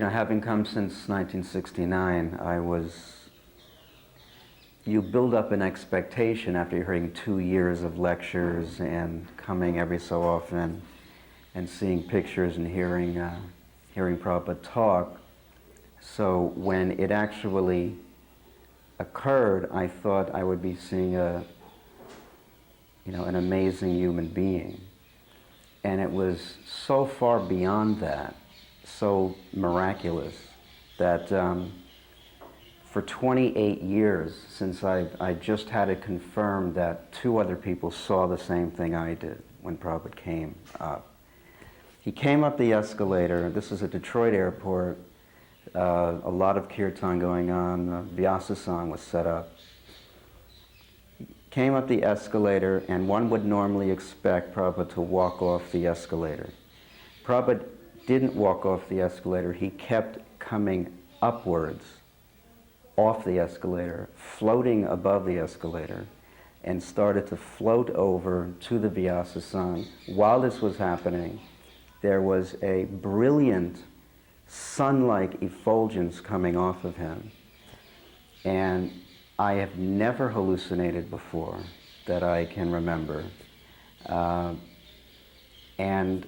having come since 1969, you build up an expectation after hearing 2 years of lectures and coming every so often and seeing pictures and hearing Prabhupada talk. So when it actually occurred, I thought I would be seeing an amazing human being. And it was so far beyond that, so miraculous, that for 28 years, since I just had it confirmed that 2 other people saw the same thing I did when Prabhupada came up. He came up the escalator. This is at Detroit Airport. A lot of kirtan going on. Vyasa song was set up. Came up the escalator, and one would normally expect Prabhupada to walk off the escalator. Prabhupada didn't walk off the escalator. He kept coming upwards off the escalator, floating above the escalator, and started to float over to the Vyasa song. While this was happening, there was a brilliant sun-like effulgence coming off of him. And I have never hallucinated before that I can remember. And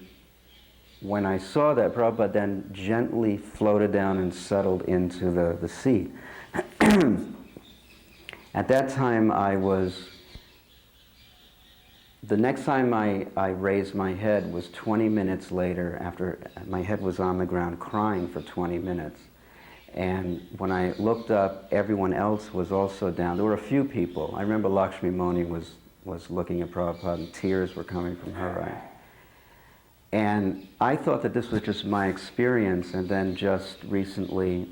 when I saw that, Prabhupada then gently floated down and settled into the seat. At that time, the next time I raised my head was 20 minutes later, after my head was on the ground crying for 20 minutes. And when I looked up, everyone else was also down. There were a few people. I remember Lakshmi Moni was looking at Prabhupada, and tears were coming from her eyes. And I thought that this was just my experience, and then just recently,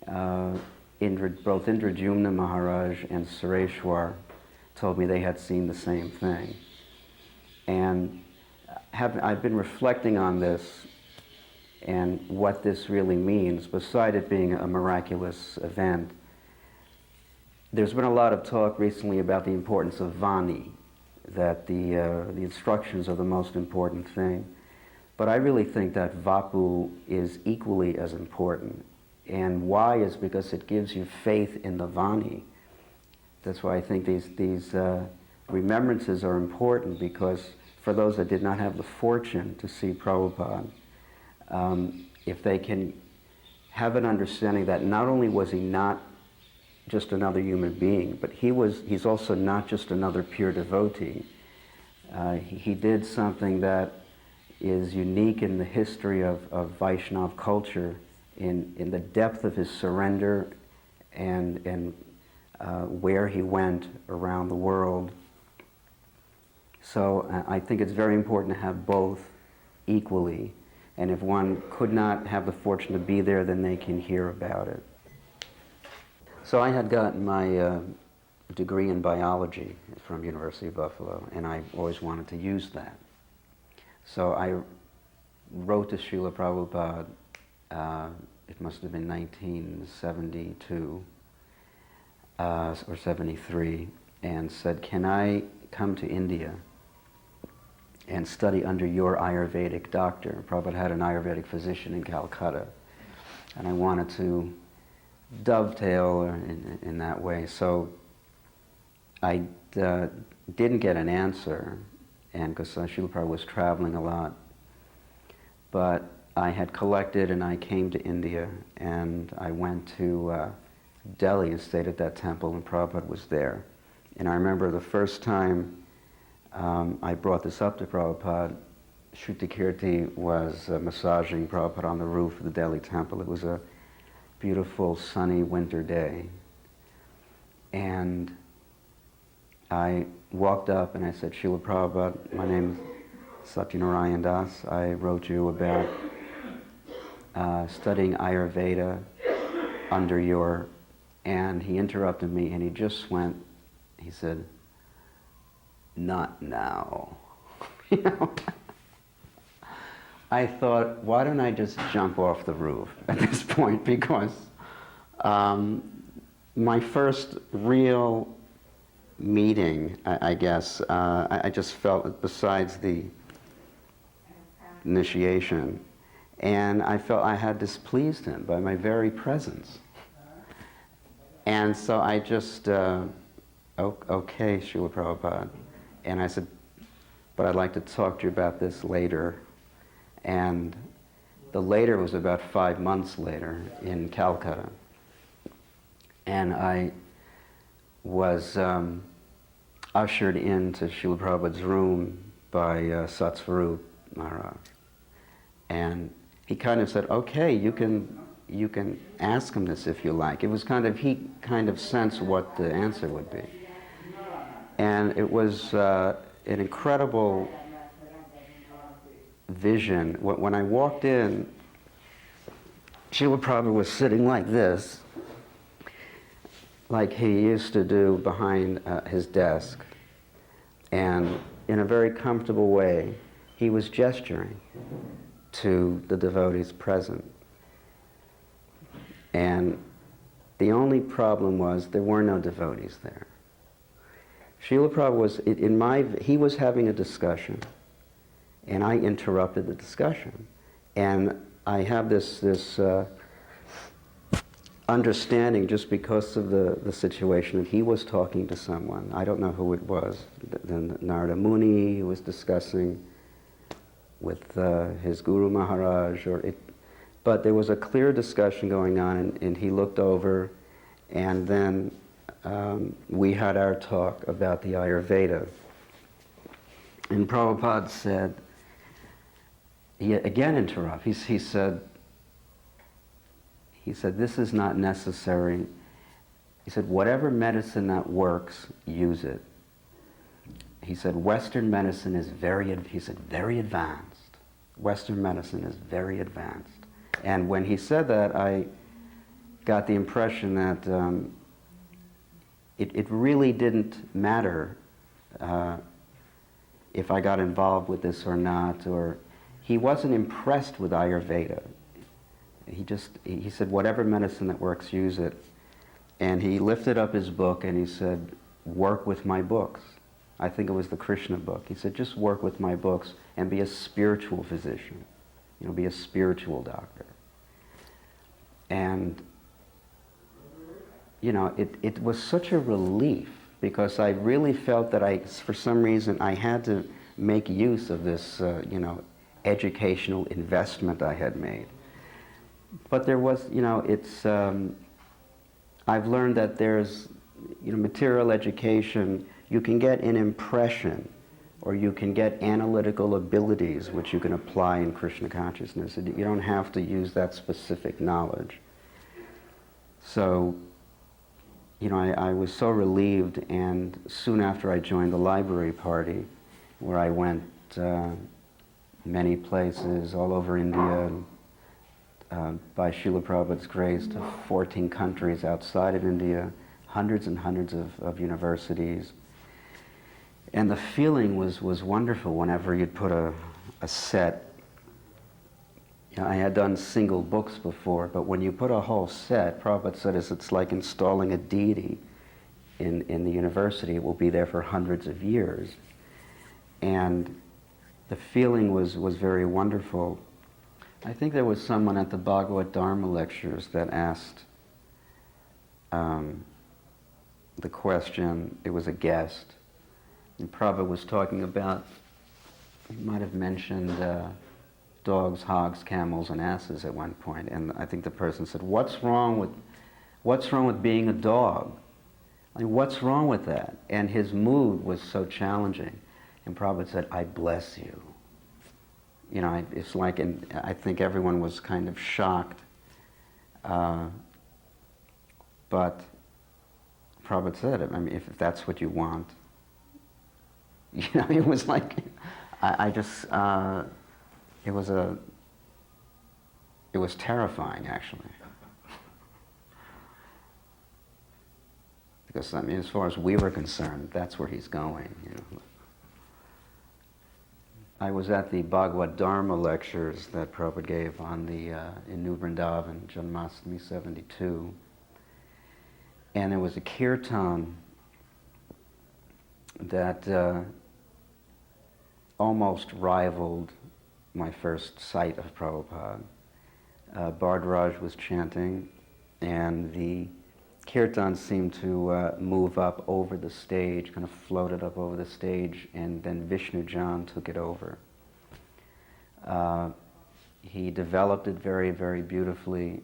both Indradyumna Maharaj and Sureshwar told me they had seen the same thing. And I've been reflecting on this and what this really means, beside it being a miraculous event. There's been a lot of talk recently about the importance of Vani, that the instructions are the most important thing. But I really think that Vapu is equally as important. And why is because it gives you faith in the Vani. That's why I think these remembrances are important, because for those that did not have the fortune to see Prabhupada, if they can have an understanding that not only was he not just another human being, but he's also not just another pure devotee. He did something that is unique in the history of Vaishnava culture, in the depth of his surrender and where he went around the world. So I think it's very important to have both equally. And if one could not have the fortune to be there, then they can hear about it. So I had gotten my degree in biology from University of Buffalo, and I always wanted to use that. So I wrote to Srila Prabhupada, it must have been 1972 or 73, and said, can I come to India and study under your Ayurvedic doctor? Prabhupada had an Ayurvedic physician in Calcutta, and I wanted to dovetail in that way. So I didn't get an answer, and because Srila Prabhupada was traveling a lot, but I had collected and I came to India, and I went to Delhi and stayed at that temple, and Prabhupada was there. And I remember the first time I brought this up to Prabhupada, Shruti was massaging Prabhupada on the roof of the Delhi temple. It was a beautiful sunny winter day. And I walked up and I said, Srila Prabhupada, my name is Satyanarayana Das. I wrote you about studying Ayurveda under your... And he interrupted me and he just went, he said, not now. You know? I thought, why don't I just jump off the roof at this point? Because my first real meeting, I guess, I just felt, besides the initiation, And I felt I had displeased him by my very presence. And so I just, okay, Srila Prabhupada. And I said, but I'd like to talk to you about this later. And the later was about 5 months later in Calcutta. And I was ushered into Srila Prabhupada's room by Satsvarup Maharaj. And he kind of said, okay, you can ask him this if you like. It was kind of, he kind of sensed what the answer would be. And it was an incredible vision. When I walked in, Srila Prabhupada was sitting like this, like he used to do behind his desk. And in a very comfortable way, he was gesturing to the devotees present. And the only problem was there were no devotees there. Srila Prabhupada was, he was having a discussion, and I interrupted the discussion. And I have this understanding just because of the situation that he was talking to someone. I don't know who it was. Then Narada Muni was discussing with his Guru Maharaj, but there was a clear discussion going on, and he looked over, and then we had our talk about the Ayurveda. And Prabhupada said, he again interrupted, he said, this is not necessary. He said, whatever medicine that works, use it. He said, Western medicine is very advanced. Western medicine is very advanced. And when he said that, I got the impression that it really didn't matter if I got involved with this or not, or he wasn't impressed with Ayurveda. He said, whatever medicine that works, use it. And he lifted up his book and he said, work with my books. I think it was the Krishna book. He said, just work with my books and be a spiritual physician. Be a spiritual doctor. And, it was such a relief, because I really felt that for some reason, I had to make use of this, educational investment I had made. But there was, I've learned that there's, material education, you can get an impression, or you can get analytical abilities which you can apply in Krishna consciousness. You don't have to use that specific knowledge. So, I was so relieved, and soon after I joined the library party, where I went many places all over India, by Srila Prabhupada's grace, to 14 countries outside of India, hundreds and hundreds of universities. And the feeling was wonderful whenever you'd put a set. I had done single books before, but when you put a whole set, Prabhupada said it's like installing a deity in the university. It will be there for hundreds of years. And the feeling was very wonderful. I think there was someone at the Bhagavad-Dharma lectures that asked the question, it was a guest, and Prabhupada was talking about, he might have mentioned dogs, hogs, camels, and asses at one point, and I think the person said, what's wrong with being a dog? What's wrong with that? And his mood was so challenging, and Prabhupada said, I bless you. It's like, and I think everyone was kind of shocked. But Prabhupada said, if that's what you want. It was like, it was terrifying, actually. Because, as far as we were concerned, that's where he's going, I was at the Bhagavad-Dharma lectures that Prabhupada gave on in New Vrindavan, Janmashtami 72. And there was a kirtan that almost rivaled my first sight of Prabhupada. Bhardaraj was chanting, and the kirtan seemed to move up over the stage, kind of floated up over the stage, and then Vishnu Jan took it over. He developed it very, very beautifully,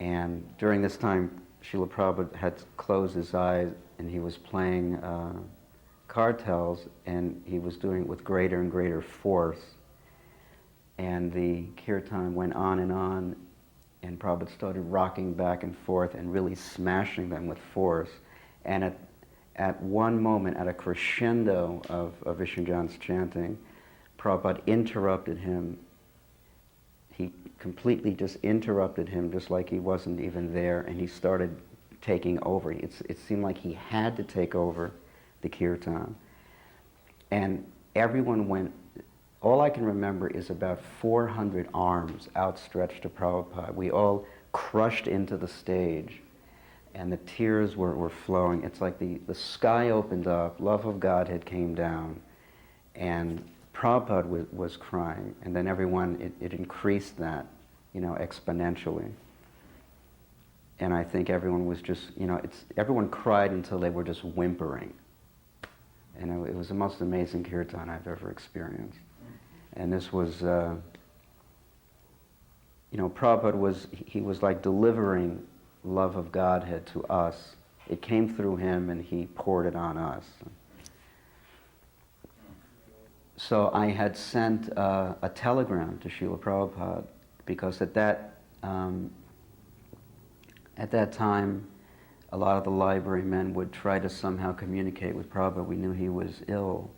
and during this time, Srila Prabhupada had closed his eyes, and he was playing cartels, and he was doing it with greater and greater force. And the kirtan went on, and Prabhupada started rocking back and forth and really smashing them with force. And at one moment, at a crescendo of Vishnujan's chanting, Prabhupada interrupted him. He completely just interrupted him, just like he wasn't even there, and he started taking over. It seemed like he had to take over the kirtan. And everyone went, all I can remember is about 400 arms outstretched to Prabhupada. We all crushed into the stage, and the tears were flowing. It's like the sky opened up, love of Godhead came down, and Prabhupada was crying, and then everyone, it increased that, exponentially. And I think everyone was just, everyone cried until they were just whimpering. And it was the most amazing kirtan I've ever experienced. And this was, Prabhupada he was like delivering love of Godhead to us. It came through him and he poured it on us. So I had sent a telegram to Srila Prabhupada because at that time, a lot of the library men would try to somehow communicate with Prabhupada. We knew he was ill.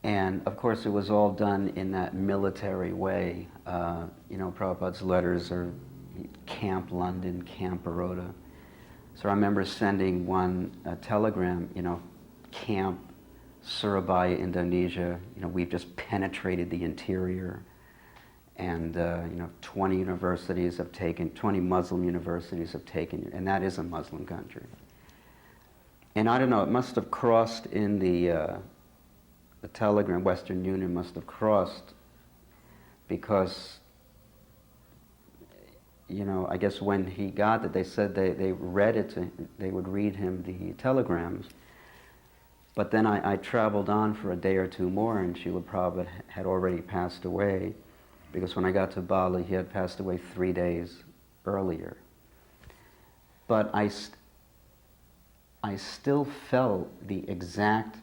And of course, it was all done in that military way. Prabhupada's letters are Camp London, Camp Baroda. So I remember sending one telegram, Camp Surabaya, Indonesia. We've just penetrated the interior. And 20 universities have taken, 20 Muslim universities have taken, and that is a Muslim country. And I don't know, it must have crossed in the telegram, Western Union must have crossed because, I guess when he got it, they said they read it, they would read him the telegrams. But then I traveled on for a day or two more, and Srila Prabhupada had already passed away. Because when I got to Bali, he had passed away 3 days earlier. But I still felt the exact,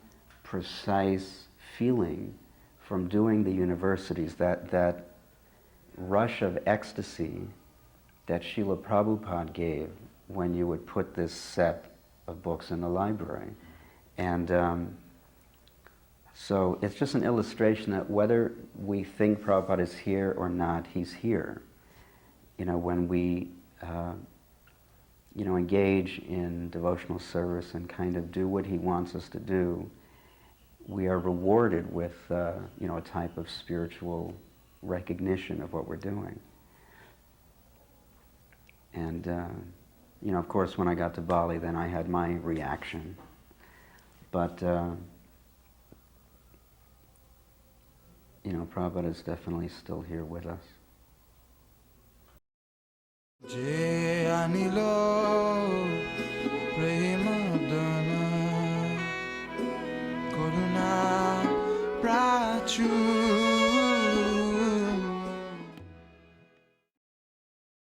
precise feeling from doing the universities, that rush of ecstasy that Srila Prabhupada gave when you would put this set of books in the library. And so it's just an illustration that whether we think Prabhupada is here or not, he's here. When we, engage in devotional service and kind of do what he wants us to do, we are rewarded with, a type of spiritual recognition of what we're doing. And, of course, when I got to Bali, then I had my reaction. But, Prabhupada is definitely still here with us.